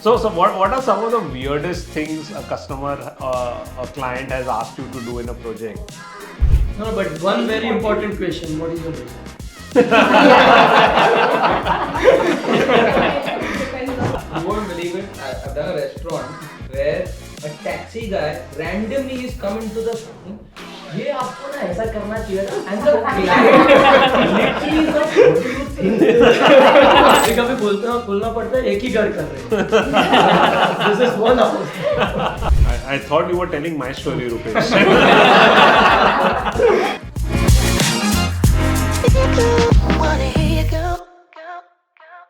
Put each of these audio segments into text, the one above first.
So what are some of the weirdest things a customer, a client has asked you to do in a project? No, but one very important question. What is your budget? You won't believe it. I've done a restaurant where a taxi guy randomly is coming to the ये आपको ना ऐसा करना चाहिए था and the client literally is like what do you think कभी बोलना पड़ता है एक ही घर कर रहे हैं this is one house I thought you were telling my story, Rupesh.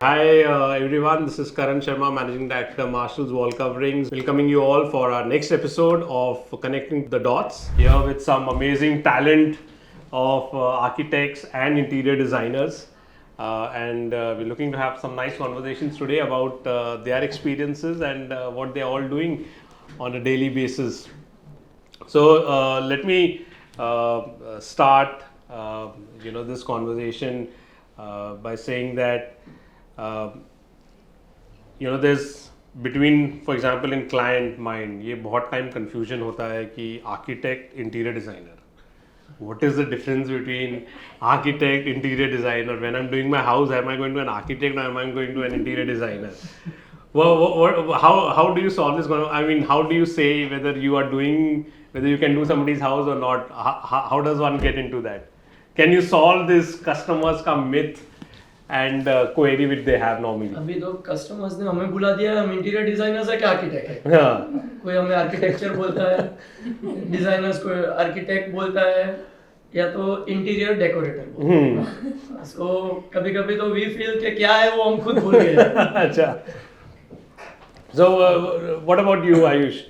Hi everyone, this is Karan Sharma, Managing Director, Marshall's Wall Coverings, welcoming you all for our next episode of Connecting the Dots. Here with some amazing talent of architects and interior designers. And we're looking to have some nice conversations today about their experiences and what they're all doing on a daily basis. So let me start this conversation by saying that there's between, for example, in client mind, ये बहुत time confusion होता है कि architect, interior designer. What is the difference between architect, interior designer? When I'm doing my house, am I going to an architect or am I going to an interior designer? Well, how do you solve this? I mean, how do you say whether you can do somebody's house or not? How does one get into that? Can you solve this customers का myth and query which they have normally? अभी तो customers ने हमें बुला दिया है हम interior designers है क्या आर्किटेक्ट है हाँ. कोई हमें आर्किटेक्चर बोलता है डिजाइनर्स को आर्किटेक्ट बोलता है या तो इंटीरियर डेकोरेटर बोलता है सो कभी कभी तो वी फील कि क्या है वो हम खुद भूल गए अच्छा. So what about you, Ayush?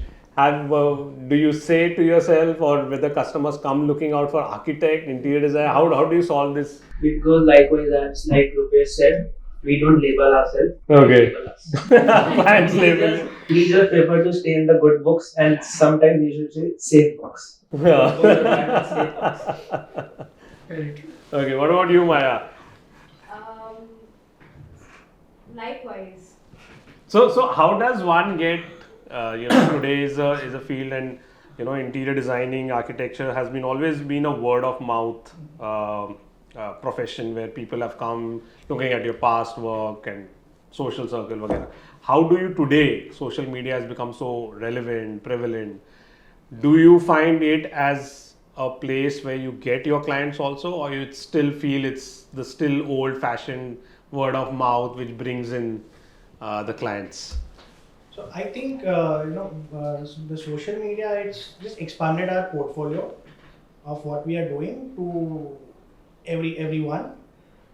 Do you say to yourself, or whether customers come looking out for architect, interior design? How do you solve this? Because likewise, as like Rupesh said, we don't label ourselves. Okay. We label us. Clients label. We just prefer to stay in the good books, and sometimes we should say safe books. Very true. Okay. What about you, Maya? Likewise. So how does one get? Today is a field, and interior designing, architecture has always been a word of mouth profession where people have come looking at your past work and social circle, वगैरह. How do you today? Social media has become so relevant, prevalent. Do you find it as a place where you get your clients also, or you still feel it's the still old-fashioned word of mouth which brings in the clients? So I think the social media, it's just expanded our portfolio of what we are doing to everyone.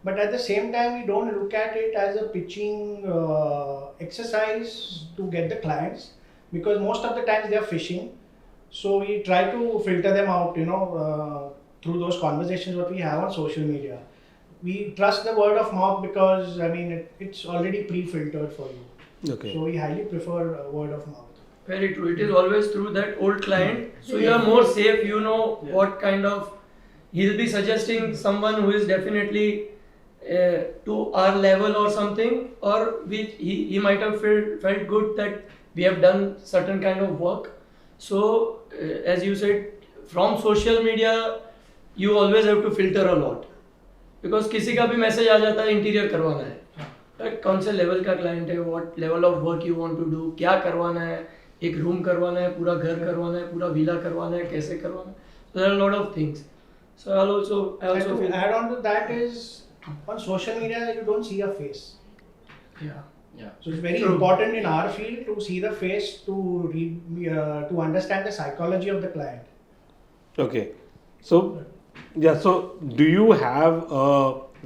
But at the same time, we don't look at it as a pitching exercise to get the clients, because most of the times they are fishing. So we try to filter them out, through those conversations what we have on social media. We trust the word of mouth because it's already pre-filtered for you. Okay. So we highly prefer word of mouth. Very true. It is always through that old client. So you are more safe. You know what kind of he'll be suggesting someone who is definitely to our level or something, or he might have felt good that we have done certain kind of work. So as you said, from social media, you always have to filter a lot because किसी का भी message आ जाता है interior करवाना है. कौन से level का क्लाइंट है, what level of work you want to do, क्या करवाना है, एक रूम करवाना है, पूरा घर करवाना है, पूरा विला करवाना है, कैसे करवाना है. So there are a lot of things. So I also And to feel add on to that is, on social media you don't see a face. yeah. So it's very True. important in our field to see the face to read, to understand the psychology of the client. Okay. So do you have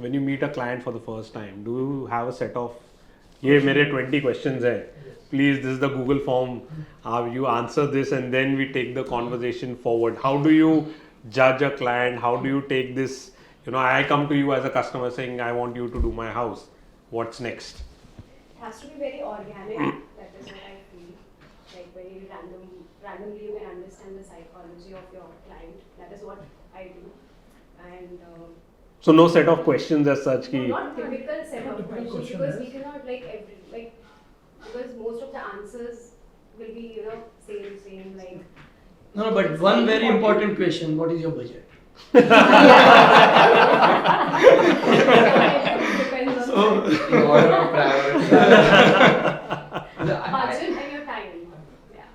when you meet a client for the first time, do you have a set of ये मेरे 20 questions हैं, please this is the Google form, you answer this and then we take the conversation forward? How do you judge a client? How do you take this? I come to you as a customer saying I want you to do my house. What's next? It has to be very organic. That is what I feel. Like very randomly you can understand the psychology of your client. That is what I do. And So no set of questions as such. not typical set of questions, because we cannot because most of the answers will be, you know, same, like. No, but one very important question: what is your budget? Depends on So, In order of priority. budget and your time. Yeah.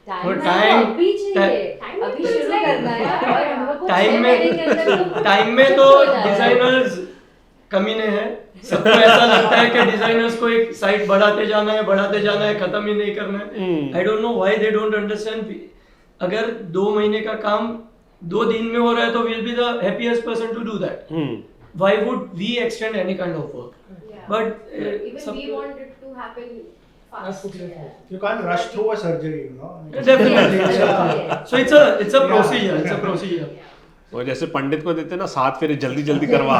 that और is- time- अभी चाहिए time अभी is शुरू like- करना है और हम लोग को Time 6 में- महीने के अंदर तो टाइम में तो हो जाएगा। डिजाइनर्स कमीने हैं। सबको ऐसा लगता है कि डिजाइनर्स को एक साइट बढ़ाते जाना है, खत्म ही नहीं करना है। आई don't know why they don't understand. अगर 2 महीने का काम 2 दिन में हो रहा है तो will be the happiest person to do that. Why would we extend any kind of work? Yeah. But Even we want it to happen fast. Yeah. You can't rush through a surgery, you know. definitely, Yeah. so it's a procedure. It's a procedure. वो जैसे पंडित को देते हैं ना 7 फेरे जल्दी जल्दी करवा।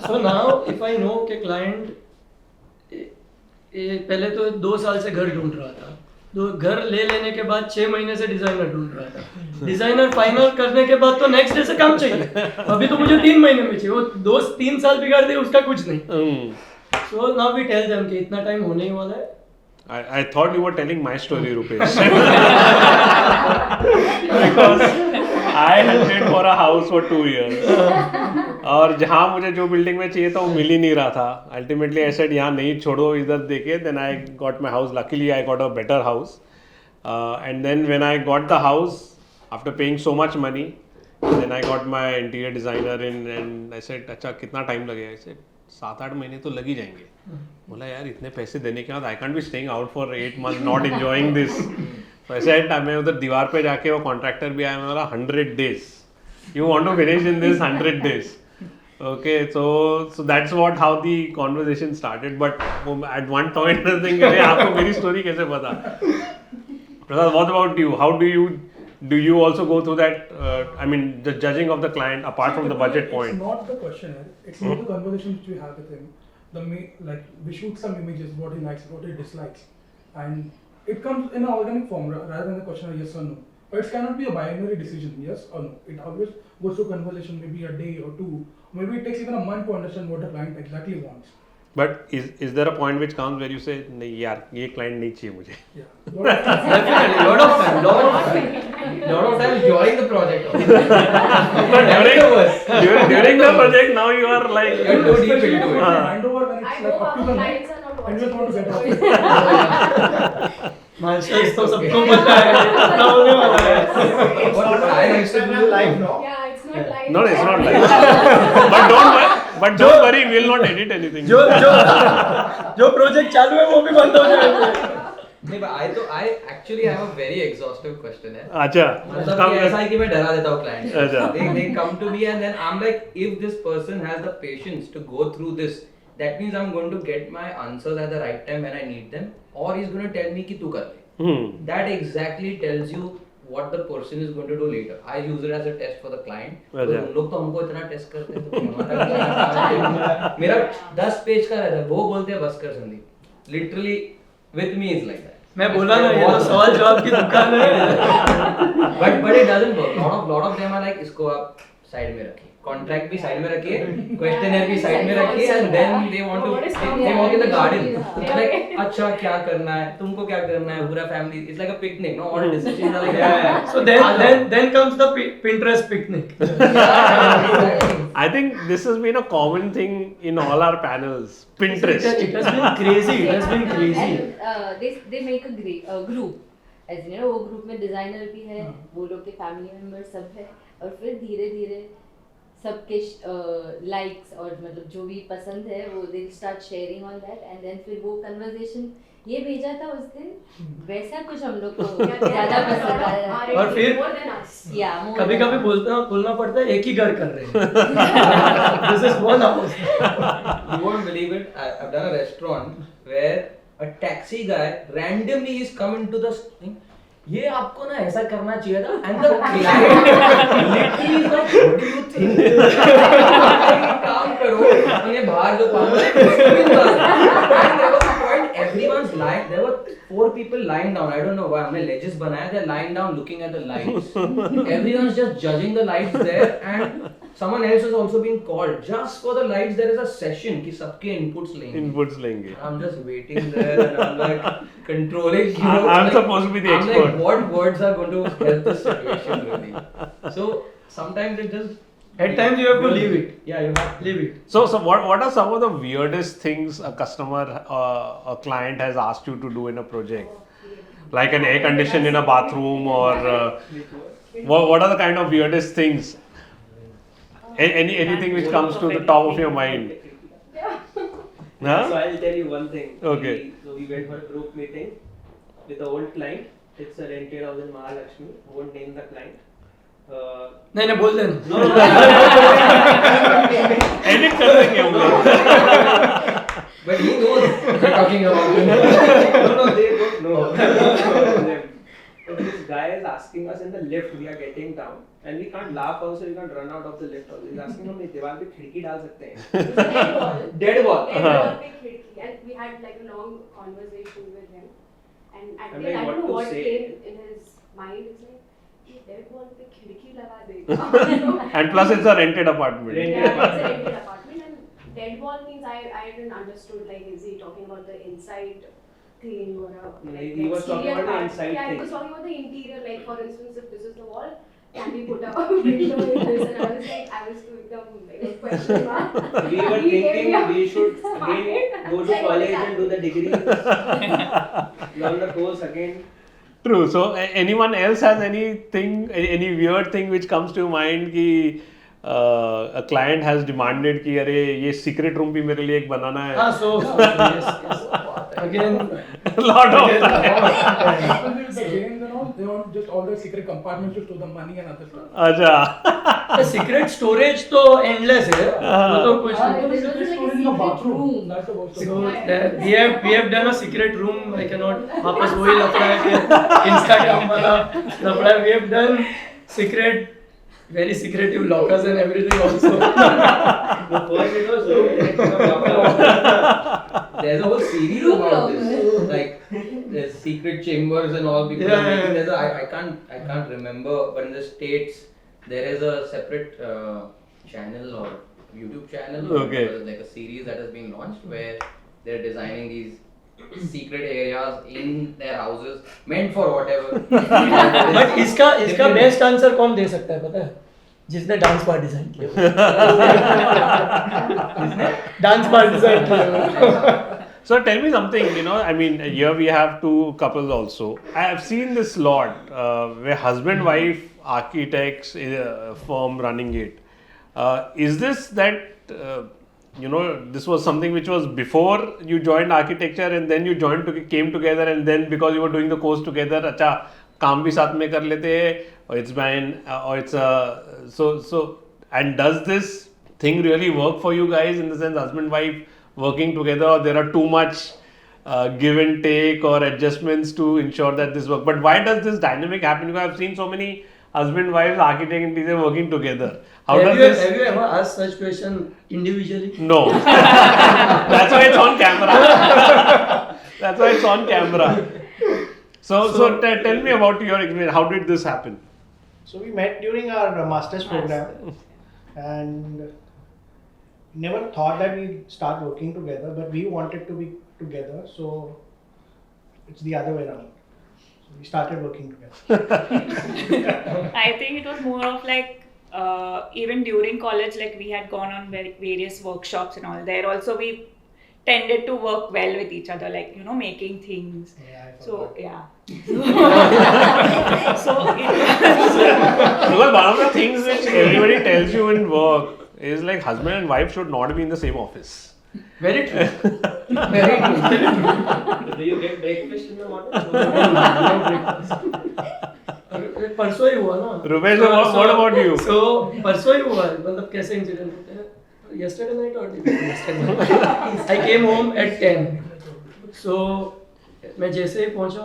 So now if I know कि client पहले तो 2 साल से घर ढूंढ रहा था, तो घर ले लेने के बाद 6 महीने से डिजाइनर ढूंढ रहा था, डिजाइनर फाइनल करने के बाद तो नेक्स्ट डे से काम चाहिए। अभी तो मुझे 3 महीने में चाहिए, वो 2-3 साल बिगाड़ दे उसका कुछ नहीं। So now we tell them कि इतना टाइम होने ही वाला है। I thought you were telling my story, Rupesh. Because I hunted for a house for 2 years. और जहाँ मुझे जो बिल्डिंग में चाहिए था वो मिल ही नहीं रहा था। Ultimately I said यहाँ नहीं छोड़ो इधर देखे। Then I got my house. Luckily I got a better house. And then when I got the house, after paying so much money, then I got my interior designer in and I said अच्छा कितना time लगेगा? I said 7-8 महीने तो लग ही जाएंगे। बोला यार इतने पैसे देने के बाद I can't be staying out for 8 months not enjoying this. तो ऐसे मैं उधर दीवार पे जाके वो कॉन्ट्रैक्टर भी आया, मैं बोला 100 days you want to finish in this 100 days। Okay so that's what how the conversation started. But at one point आपको मेरी स्टोरी कैसे पता? Prasad, what about you? How do you also go through that I mean the judging of the client apart from the budget point? It's not the question, it's more the conversation which we have with him. Like we shoot some images, what he likes, what he dislikes, and it comes in an organic form rather than a question of yes or no. But it cannot be a binary decision, yes or no. It always goes through conversation, maybe a day or 2, maybe it takes even a month to understand what the client exactly wants. But is there a point which comes where you say नहीं यार ये client नहीं चाहिए मुझे? Yeah. Definitely, lot of time. Lot of time during the project. But during the project now you are like You're too deep Especially into it. when you hand over when I it's know like up to our the neck, clients are not and you just want to get watching off. Masters तो सबको पता है कितना होने वाला है। It's What not I an used to external do- life, no? Yeah, it's not like. no, it's not like but don't worry we'll not edit anything. जो project चालू है वो भी बंद हो जाएगा। नहीं, but I actually have a very exhaustive question है। अच्छा मतलब कि ऐसा है कि मैं डरा देता हूँ client को। अच्छा। They come to me and then I'm like, if this person has the patience to go through this, that means I'm going to get my answers at the right time when I need them, or he's going to tell me कि तू कर ले। That exactly tells you what the person is going to do later. I use it as a test for the client. तो अच्छा। उन लोग तो हमको इतना टेस्ट करते हैं तो हमारा मेरा 10 पेज का रहता है, वो बोलते हैं बस कर Sandeep. Literally with me is like that. मैं बोला ना ये तो सवाल जवाब की दुकान है। but it doesn't work. Lot of them are like इसको आप साइड में रखिए, कॉन्ट्रैक्ट भी साइड में रखिए, क्वेश्चनर भी साइड में रखिए, and then they want to they walk in the garden. Like अच्छा क्या करना है, तुमको क्या करना है, पूरा family, it's like a picnic, no? All decisions are like that. So then comes the Pinterest picnic. I think this has been a common thing in all our panels. Pinterest. It has been crazy. It has been crazy. And they make a group, as you know, वो group में designer भी है, वो लोग के family members सब है, और फिर धीरे धीरे सबके likes और मतलब जो भी पसंद है वो they start sharing on that, and then फिर वो conversation ये भेजा था उस दिन, वैसा कुछ हम लोग को ज़्यादा पसंद आया। और फिर More than us. Yeah, more कभी than कभी that. बोलना पड़ता है एक ही घर कर रहे हैं। This is one house. You won't believe it. I've done a restaurant where a taxi guy randomly is coming to the thing. ये आपको ना ऐसा करना चाहिए था, and the client literally is like, what do you think? काम करो, अपने बाहर जो काम है, उसको भी बस। And there was a point, everyone's lying. There were 4 people lying down. I don't know why. हमने ledges बनाया. They're lying down, looking at the lights. Everyone's just judging the lights there, and someone else has also been called just for the lights. There is a session कि सबके inputs लेंगे. Inputs लेंगे. I'm just waiting there and I'm like controlling. You know, I'm like, supposed to be the I'm expert. like, what words are going to help this situation really? So sometimes it just. At times you have to leave it. Yeah, you have to Leave it. So what are some of the weirdest things a customer, a client has asked you to do in a project? Like an air condition in a bathroom, or what are the kind of weirdest things? Anything which comes to the top of your mind? So Huh? I'll tell you one thing. Okay. So we went for a group meeting with the old client. It's a rented house in Mahalakshmi. I won't name the client. नहीं नहीं बोल देना. No, no, Edit कर देंगे हम लोग. But he knows what you're talking about. no, they don't know. So this guy is asking us in the lift. We are getting down, and we can't laugh also. We can't run out of the lift. Also, he's asking हम दीवार पे खिड़की डाल सकते हैं. Dead wall. Dead wall पे खिड़की. And we had like a long conversation with him. And at I'm the end, like, I what don't know to what say? came in his mind. It's like, ये dead wall पे खिड़की लगा देगा. And plus it's a rented apartment. Rented Yeah, it's a rented apartment, and dead wall means I didn't understood, like, is he talking about the inside thing or a No, like he was talking exterior about the part? inside Yeah, he thing. was talking about the interior, like for instance, if this is the wall, can we put a window in this? And I was like, I was to become like a question mark. We were He gave thinking me a we should smile. again go to Like, what college is and do the degree, learn the course again. True. So anyone else has anything, any weird thing which comes to mind कि a client has demanded कि अरे ये secret room भी मेरे लिए एक बनाना है. हाँ, so yes. Again, Lot of The games and all, they want just all the secret compartments to store the money and other stuff. अच्छा. the secret storage तो endless है. वो तो कुछ हाँ, नहीं. This was like a Stored in the secret bathroom. room. That's the worst. So we have done a secret room. I cannot. वापस वही लफड़ा है कि Instagram वाला लफड़ा. We have done secret, very secretive lockers and everything also. Before it was There's a whole series Room about locker. this, like there's secret chambers and all. People are making. There's I can't remember, but in the States there is a separate channel or YouTube channel. Okay. Or like a series that has been launched where they're designing these secret areas in their houses meant for whatever. But इसका best answer कौन दे सकता है पता है? जिसने dance bar design किया. Dance bar design किया. So tell me something, I mean, here we have two couples also. I have seen this lot where husband-wife architects firm running it. Is this that, this was something which was before you joined architecture and then you came together, and then because you were doing the course together, अच्छा काम भी साथ में कर लेते हैं, or it's been, or it's so and does this thing really work for you guys in the sense husband-wife working together, or there are too much give and take or adjustments to ensure that this works? But why does this dynamic happen? Because I've seen so many husband, wives, architect and teacher working together. How does this? Have you ever asked such question individually? No. That's why it's on camera. That's why it's on camera. So tell me about your experience. How did this happen? So we met during our master's program, and never thought that we'd start working together, but we wanted to be together, so it's the other way around. So we started working together. I think it was more of like even during college, like we had gone on various workshops and all. There also we tended to work well with each other, like making things. Yeah, I So forgot. yeah. So Because one of the things which everybody tells you in work is like husband and wife should not be in the same office. Very true. Very true. Do you get breakfast in the morning? परसों ही हुआ ना. Rupesh, what about you? So परसों ही हुआ. मतलब कैसे incident होते हैं? Yesterday night or yesterday night? I came home at 10. So मैं जैसे ही पहुंचा,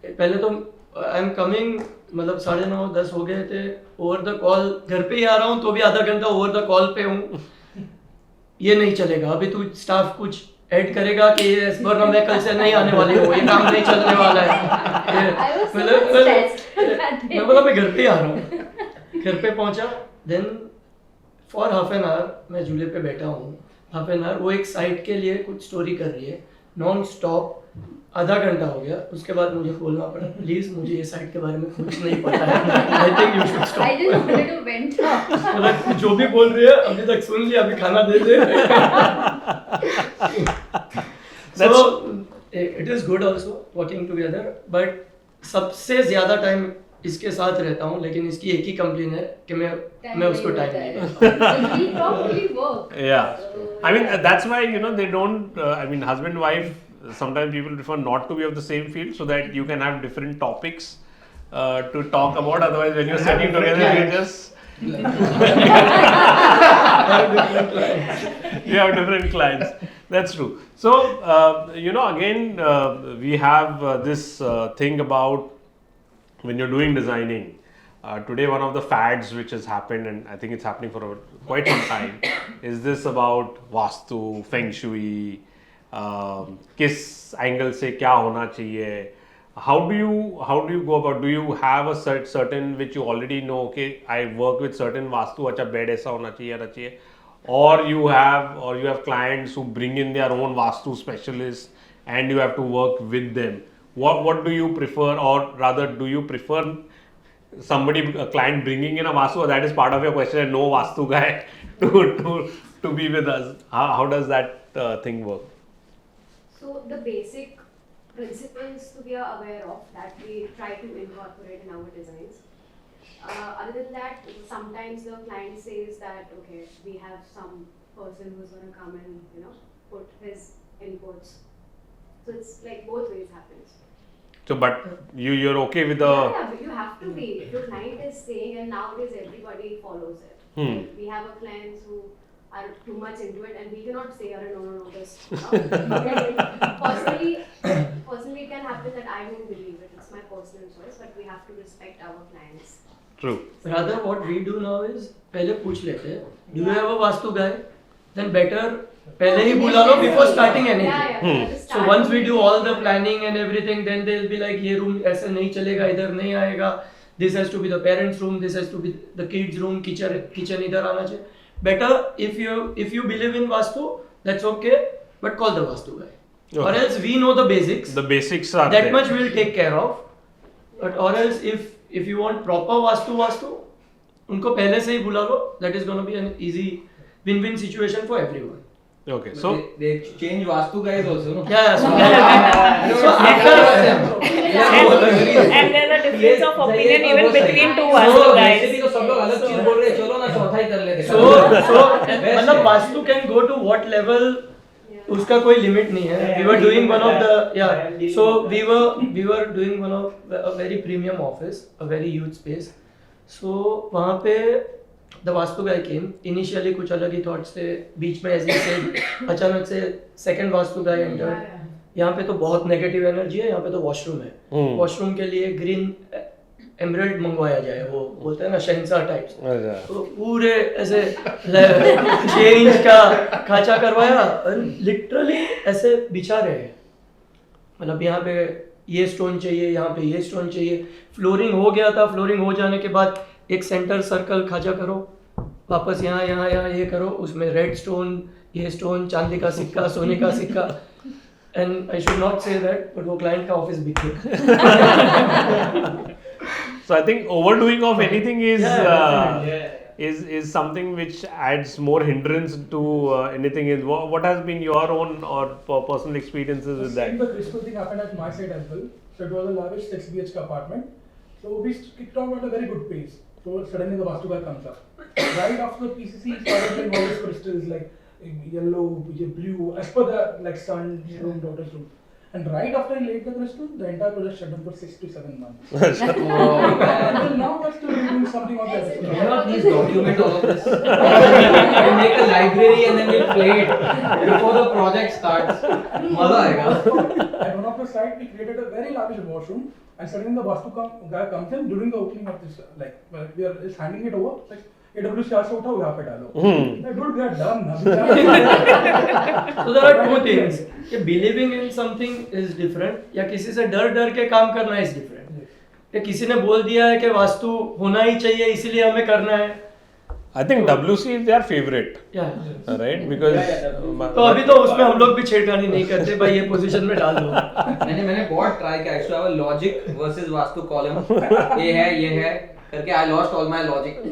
पहले तो आई एम कमिंग, मतलब 9:30 10 हो गए थे. ओवर द कॉल घर पे ही आ रहा हूँ तो भी आधा घंटा ओवर द कॉल पे हूँ. ये नहीं चलेगा, अभी तू स्टाफ कुछ ऐड करेगा कि ये वरना मैं कल से नहीं आने वाली हूँ, ये काम नहीं चलने वाला है. I was so stressed that day. मैं बोला मैं घर पे ही आ रहा हूँ. घर पे पहुंचा, then for half an hour मैं झूले पे बैठा हूँ, हाफ एन आवर वो एक साइट के लिए कुछ स्टोरी कर रही है नॉन स्टॉप, आधा घंटा हो गया, उसके बाद मुझे बोलना पड़ा प्लीज मुझे ये साइट के बारे में कुछ नहीं पता है, I think you should I stop. just wanted to vent out. मतलब जो भी बोल रही है अभी तक सुन लिया, अभी खाना दे दे। So it is good also working together, but सबसे ज्यादा टाइम इसके साथ रहता हूँ, लेकिन इसकी एक ही कंप्लेन है कि मैं उसको टाइम नहीं देता। We probably work. Yeah, I mean that's why they don't. I mean husband wife. Sometimes people prefer not to be of the same field so that you can have different topics to talk about. Otherwise, when you're sitting together, you just you have different clients. That's true. So again we have this thing about when you're doing designing. Today, one of the fads which has happened, and I think it's happening for quite some time, is this about Vastu, Feng Shui, किस angle से क्या होना चाहिए. How do you go about? Do you have a certain which you already know? Okay, I work with certain Vastu. अच्छा bed ऐसा होना चाहिए. Or you have clients who bring in their own Vastu specialists, and you have to work with them. What do you prefer, or rather, do you prefer a client bringing in a Vastu? Or that is part of your question, and no Vastu guy to be with us. How does that thing work? So the basic principles to be aware of that we try to incorporate in our designs. Other than that, sometimes the client says that okay, we have some person who's going to come and put his inputs. So it's like both ways happens. So, but you're okay with the Yeah, but you have to be. If your client is saying, and nowadays everybody follows it. Like, we have a clients who are too much into it, and we cannot say, no, this. Personally, it can happen that I don't believe it. It's my personal choice, but we have to respect our clients. True. Rather, what we do now is पहले पूछ लेते हैं, do you have a Vastu guy? Then better पहले ही बुला लो before starting anything. Yeah. So once we do all the planning and everything, then they'll be like ये room ऐसे नहीं चलेगा, इधर नहीं आएगा. This has to be the parents' room. This has to be the kids' room. Kitchen इधर आना चाहिए. Better if you believe in Vastu, that's okay. But call the Vastu guy. Okay. Or else we know the basics. The basics are That there. much we'll take care of. But or else if you want proper Vastu, उनको पहले से ही बुला लो. That is going to be an easy win-win situation for everyone. Okay, so they change Vastu guys also, no? Yeah. So And there's a difference of opinion even between two Vastu guys. वैसे भी तो सब लोग अलग चीज बोल रहे हैं, चलो ना चौथा ही कर लेते हैं. So मतलब Vastu can go to what level? उसका कोई लिमिट नहीं है. We were doing one of the So we were doing one of a very premium office, a very huge space. So वहाँ पे the Vastu guy came. Initially कुछ अलग ही thoughts थे. बीच में ऐसे से अचानक से second Vastu guy entered. यहाँ पे तो बहुत नेगेटिव एनर्जी है. यहाँ पे तो वॉशरूम है. वॉशरूम के लिए ग्रीन एमराल्ड मंगवाया जाए, वो बोलते हैं ना शहंशाह टाइप्स. तो पूरे ऐसे 6 इंच का खाचा करवाया और लिटरली ऐसे बिछा रहे हैं. मतलब यहाँ पे ये स्टोन चाहिए, यहाँ पे ये स्टोन चाहिए. फ्लोरिंग हो गया था. फ्लोरिंग हो जाने के बाद एक सेंटर सर्कल खाचा करो, वापस यहाँ ये करो, उसमें रेड स्टोन, ये स्टोन, चांदी का सिक्का, सोने का सिक्का. And I should not say that, but वो क्लाइंट का ऑफिस बिक गया. So I think overdoing of anything is Yeah. is something which adds more hindrance to anything. Is what has been your own or personal experiences with that? The crystal thing happened at my side as well. So it was a lavish 6 BHK apartment. So we kicked off at a very good pace. So suddenly the Vastu guy comes up. Right after the PCC started doing all these crystals like yellow, blue, as per the like son's room, daughter's room. And right after he laid the crystal, the entire project shut down for 6 to 7 months. Until now, we're still doing something on that. Why not please document all of this? We'll make a library and then we'll play it before the project starts. मजा आएगा. At one of the site, we created a very lavish washroom, and suddenly the Vastu guy comes in during the opening of this, like we are just handing it over, like AWS से उठाओ यहाँ पे डालो. I told we are done now. So there are two things. कि believing in something is different, या किसी से डर के काम करना is different. कि किसी ने बोल दिया है कि वास्तु होना ही चाहिए इसीलिए हमें करना है. I think WC is their favorite, Yeah. right? Because तो अभी तो उसमें हम लोग भी छेड़खानी नहीं करते भाई ये पोजीशन में डाल दो. मैंने बहुत ट्राई किया actually I logic versus vastu column ये है करके I lost all my logic you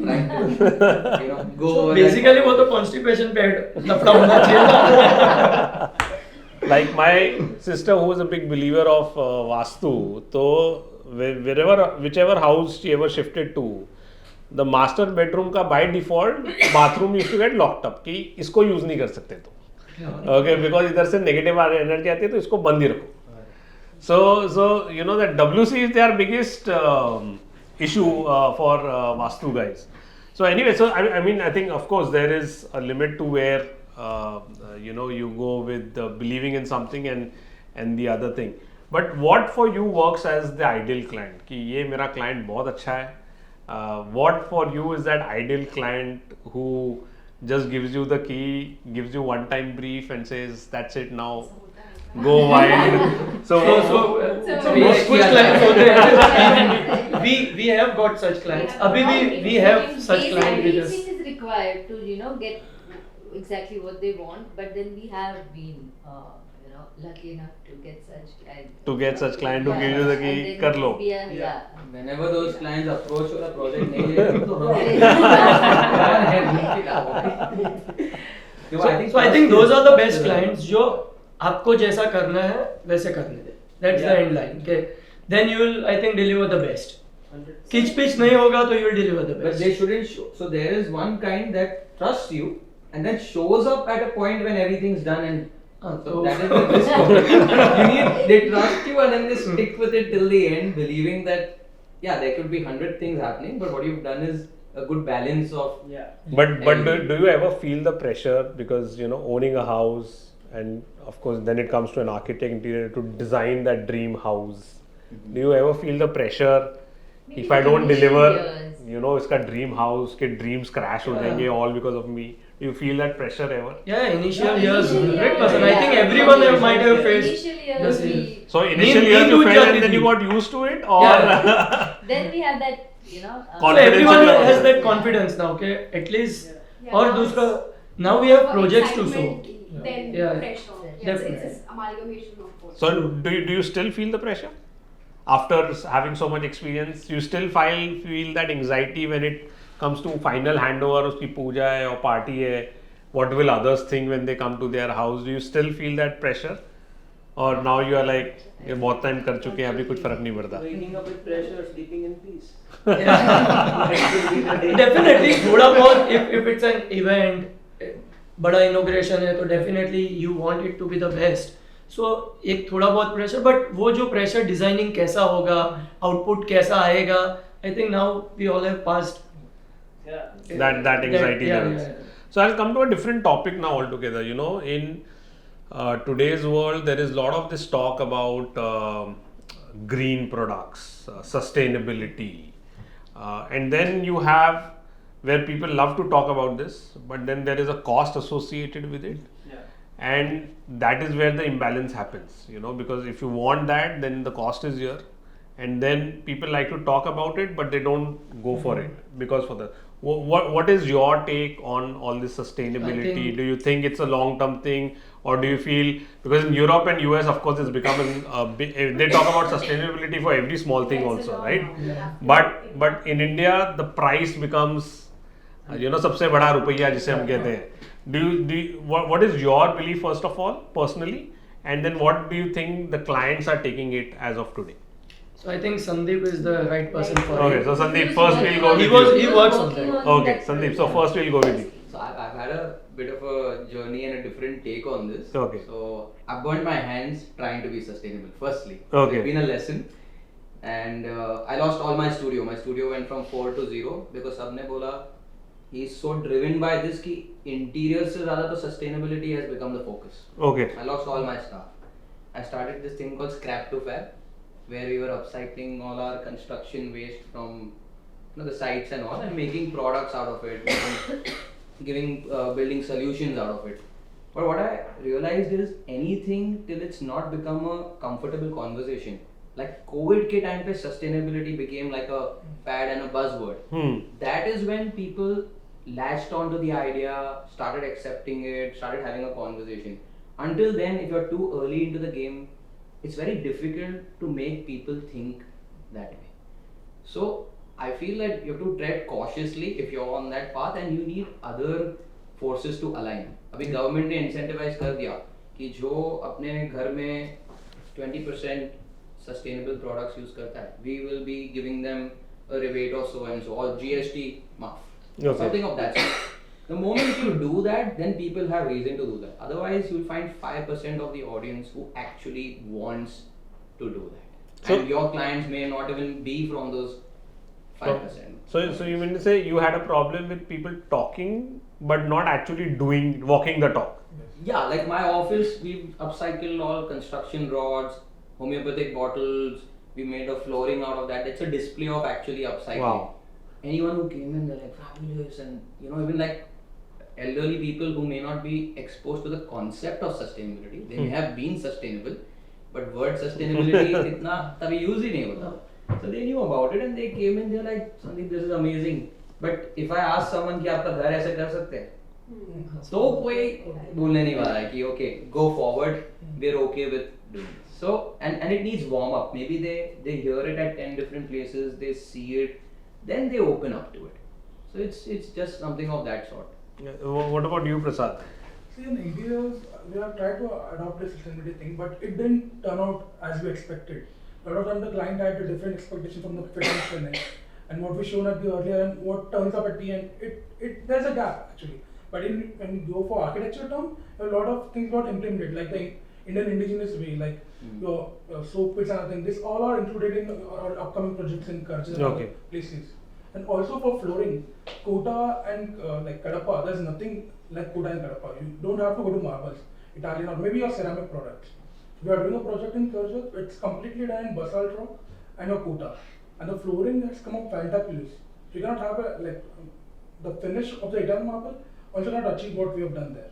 know go basically वो तो कॉन्स्टिपेशन पे लफड़ा होना चाहिए था. like my sister who is a big believer of Vastu, so whichever house she ever shifted to, the master bedroom का by default bathroom used to get locked up कि इसको use नहीं कर सकते तो okay because इधर से negative energy आती है तो इसको बंद ही रखो. So you know that WC is their biggest issue for Vastu guys. So anyway, so I mean I think of course there is a limit to where you know you go with believing in something and the other thing. But what for you works as the ideal client कि ये मेरा client बहुत अच्छा है. What for you is that ideal client who just gives you the key, gives you one-time brief and says that's it now, go wild. So कुछ clients होते हैं. We have got such clients. अभी भी we have such clients with us. Briefing is required to get exactly what they want, but then we have been lucky enough to get such client who give you the key, कर लो. Yeah. whenever those clients approach or a project नहीं ले तो So I think those are the best clients जो आपको जैसा करना है वैसे करने दे. That's the end line. Okay. Then you will I think deliver the best. किच पिच नहीं होगा तो you will deliver the but best. they shouldn't show. So there is one kind that trusts you and then shows up at a point when everything's done and so that is the risk. You need they trust you and then they stick with it till the end, believing that there could be 100 things happening, but what you've done is a good balance of But do you ever feel the pressure because owning a house and of course then it comes to an architect interior to design that dream house. Do you ever feel the pressure Maybe if I don't initial deliver years. इसका dream house के dreams crash हो जाएंगे all because of me? Do you feel that pressure ever? Yeah, initial years 100%. I think everyone might have faced Initial the years same. So initially Me you too, felt and Jyoti. then you got used to it or Then we have that So Confidence everyone in your has own. that confidence now, okay? At least Yeah, और now दूसरा it's now we have more projects to show. excitement Then Yeah. pressure. Yes, Definitely. it's this amalgamation of both. So do you still feel the pressure? After having so much experience, you still feel that anxiety when it comes to final handover, उसकी पूजा है और party है. What will others think when they come to their house? Do you still feel that pressure? Or now you are like ये बहुत time कर चुके हैं अभी कुछ फर्क नहीं पड़ता. Waking up with pressure, sleeping in peace. Definitely थोड़ा बहुत if it's an event बड़ा inauguration है तो definitely you want it to be the best. So एक थोड़ा बहुत pressure but वो जो pressure designing कैसा होगा output कैसा आएगा I think now we all have passed That anxiety yeah, levels. yeah. So I'll come to a different topic now altogether. In today's world, there is a lot of this talk about green products, sustainability, and then you have where people love to talk about this, but then there is a cost associated with it. And that is where the imbalance happens, because if you want that, then the cost is here. And then people like to talk about it, but they don't go for it because for the what is your take on all this sustainability? think- Do you think it's a long-term thing, or do you feel because in Europe and US, of course, it's becoming they talk about sustainability for every small thing Yeah, it's a also, long right? term. But in India, the price becomes सबसे बड़ा रुपया जिसे हम कहते हैं. What is your belief first of all personally, and then what do you think the clients are taking it as of today? So I think Sandeep is the right person for Okay, it. so Sandeep, first we'll go with He you. works on that. Okay, Sandeep, so first we'll go with you. So I've had a bit of a journey and a different take on this. Okay. So I've burnt my hands trying to be sustainable. Firstly, Okay. it's been a lesson, and I lost all my studio. My studio went from 4 to 0 because सबने बोला he's so driven by this कि interior से ज़्यादा तो sustainability has become the focus. Okay. I lost all my stuff. I started this thing called Scrap to Fab, where we were upcycling all our construction waste from the sites and all, and making products out of it, giving building solutions out of it. But what I realized is anything till it's not become a comfortable conversation. Like COVID के time पे sustainability became like a fad and a buzzword. That is when people latched onto the idea, started accepting it, started having a conversation. Until then, if you're too early into the game, it's very difficult to make people think that way. So I feel that you have to tread cautiously if you're on that path, and you need other forces to align. अभी government ने incentivise कर दिया कि जो अपने घर में 20% sustainable products use करता है, we will be giving them a rebate or so and so, or GST माफ, something of that sort. The moment you do that, then people have reason to do that. Otherwise, you'll find 5% of the audience who actually wants to do that. So- And your clients may not even be from those 5%. So you mean to say you had a problem with people talking but not actually walking the talk? Yeah, like my office, we've upcycled all construction rods, homeopathic bottles, we made a flooring out of that. It's a display of actually upcycling. Wow. Anyone who came in, they're like, fabulous, and even like elderly people who may not be exposed to the concept of sustainability, they may have been sustainable, but word sustainability itna tabhi use hi nahi hota. So they knew about it and they came in, they're like, Sandeep, this is amazing. But if I ask someone कि आपका घर ऐसे कर सकते हैं, तो कोई बोलने नहीं वाला है कि okay, go forward, we're okay with doing this. So and it needs warm up. Maybe they hear it at 10 different places, they see it, then they open up to it. So it's just something of that sort. What about you, Prasad? See, in interiors, we have tried to adopt this sustainability thing, but it didn't turn out as we expected. A lot of times the client had a different expectation from the fit and finish, and what we shown at the earlier and what turns up at the end, there's a gap actually. But when you go for architecture term, a lot of things got implemented, like the Indian indigenous way, like your soap pits and other things. This all are included in our upcoming projects in Karjat and other places. And also for flooring, Kota and like Kadapa, there's nothing like Kota and Kadapa. You don't have to go to marbles, Italian or maybe your ceramic products. We are doing a project in Karjat, it's completely done in basalt rock and a Kota. And the flooring has come up fantabulous. So you cannot have the finish of the Italian marble also not achieve what we have done there.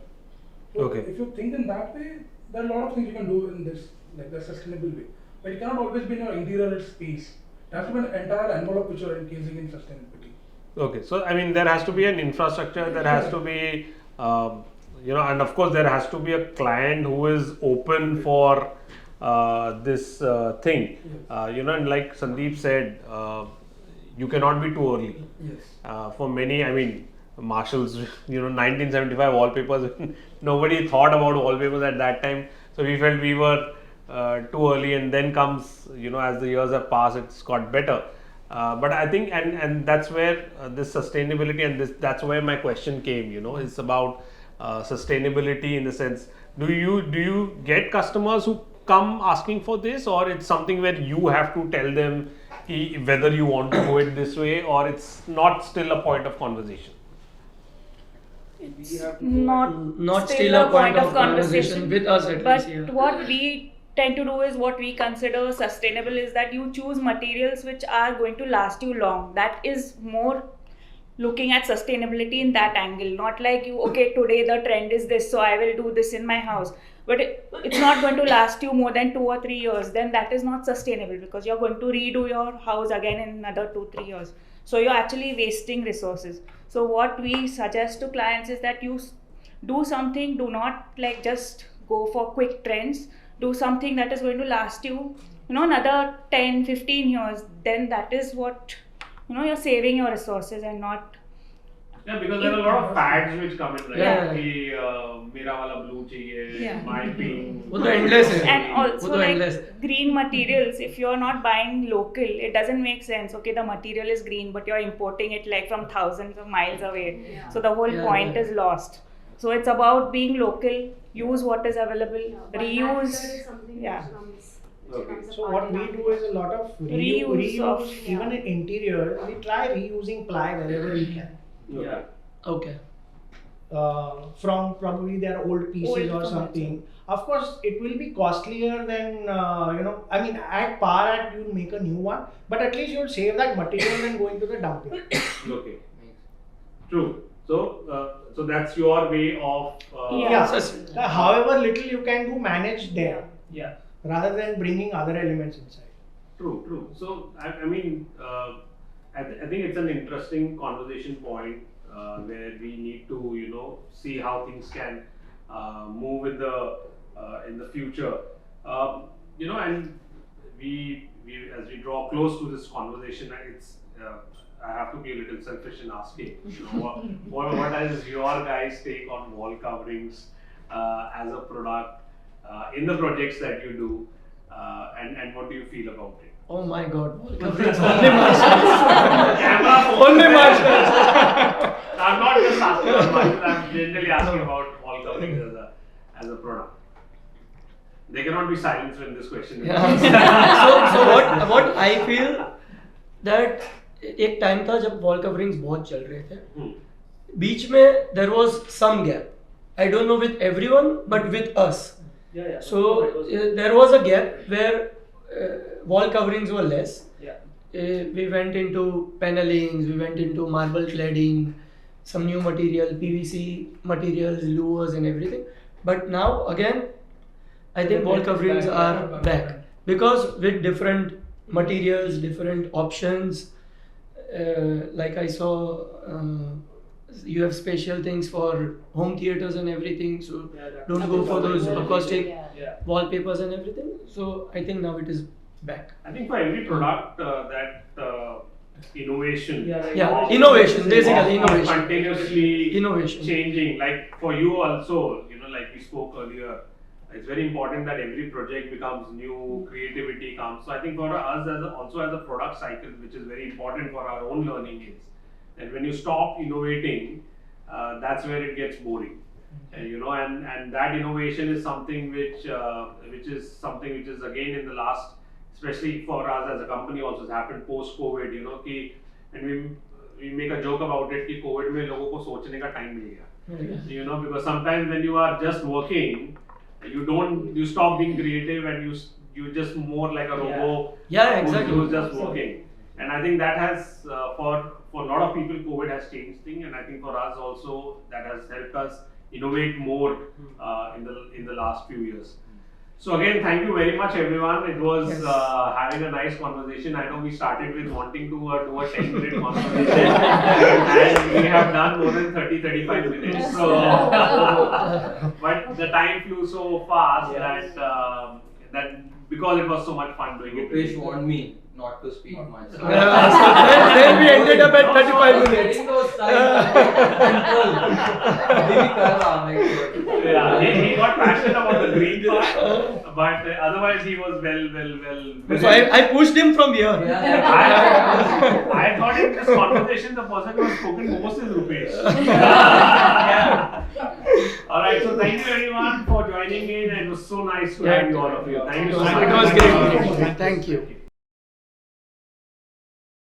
So Okay. if you think in that way, there are a lot of things you can do in this, like the sustainable way. But it cannot always be in your interior space. It has to be an entire envelope which you are encasing in sustainability. Okay, so I mean there has to be an infrastructure, there has to be, and of course there has to be a client who is open for this thing. And like Sandeep said, you cannot be too early. Yes. For many, I mean, Marshalls, 1975 wallpapers, nobody thought about wallpapers at that time. So we felt we were too early, and then comes, as the years have passed, it's got better. But I think, and that's where this sustainability and that's where my question came, it's about sustainability in the sense, do you get customers who come asking for this, or it's something where you have to tell them whether you want to go it this way, or it's not still a point of conversation? Not still a point of conversation with us at but least. Yeah. what we tend to do is what we consider sustainable is that you choose materials which are going to last you long. That is more looking at sustainability in that angle, not like today the trend is this, so I will do this in my house, but it's not going to last you more than 2 or 3 years. Then that is not sustainable, because you're going to redo your house again in another 2-3 years, so you're actually wasting resources. So what we suggest to clients is that you do something, do not like just go for quick trends, do something that is going to last you another 10-15 years. Then that is what you're saving your resources and not. Yeah, because there are a lot of fads which come in, right? Yeah. कि मेरा वाला blue चाहिए, Yeah. my pink. वो तो endless है. And वो also तो like endless है. green materials, if you're not buying local, it doesn't make sense. Okay, the material is green, but you're importing it like from thousands of miles away. Yeah. So the whole Yeah, point yeah. is lost. So it's about being local, use what is available, But reuse. that is something Yeah. which comes Okay. a So part what in we our do is a lot of Reuse of- even in interior, we try reusing ply wherever we can. Yeah. Okay. From probably their old pieces Old or furniture. something. Of course, it will be costlier than I mean, at par at you make a new one, but at least you'll save that material and going to the dumping. Okay. True. So that's your way of. Yeah. However little you can do, manage there Yeah. rather than bringing other elements inside. True. So I mean, I think it's an interesting conversation point where we need to, you know, see how things can move in the future. You know, and we as we draw close to this conversation, it's I have to be a little selfish in asking, you know, what is your guys' take on wall coverings as a product in the projects that you do, and what do you feel about it? Oh my God, wall coverings only marshals. Camera Only marshals. I'm not just asking about marshals, I'm generally asking about wall coverings as a product. There cannot be silence when this question is Yeah. so what I feel that एक time था जब wall coverings बहुत चल रहे थे बीच में there was some gap I don't know with everyone but with us so there was a gap where wall coverings were less we went into panelings, we went into marble cladding, some new material, PVC materials, louvers and everything. But now again, I think wall coverings are back because with different materials, different options. Like I saw, you have special things for home theaters and everything. So don't go for those acoustic wallpapers and everything. So I think now it is back. I think for every product that innovation, Innovation, basically innovation. continuously Innovation. changing. Like for you also, you know, like we spoke earlier, it's very important that every project becomes new, creativity comes. So I think for us also as a product cycle, which is very important for our own learning is that when you stop innovating, that's where it gets boring. You know, and that innovation is something which is again in the last, especially for us as a company also has happened post-COVID, you know, and we make a joke about it कि COVID में लोगों को सोचने का time मिल गया. You know, because sometimes when you are just working, you stop being creative and you just more like a robot. Yeah, exactly. Who's just working. And I think that has for a lot of people COVID has changed things, and I think for us also that has helped us innovate more in the last few years. So again, thank you very much everyone. It was having a nice conversation. I know we started with wanting to do a 10-minute conversation and we have done more than 30-35 minutes. So, but the time flew so fast that because it was so much fun doing it. Rupesh warned me not to speak much. So then we ended up at 35 minutes. Getting those signs control. अभी भी कर रहा हूँ मैं. Yeah, he got passionate about the green part, but otherwise he was well. So I pushed him from here. I thought in this conversation the person who has spoken most is Rupesh. Alright, so thank you everyone for joining in, and it was so nice to have you all of you. Thank you so much. It was great. Thank you.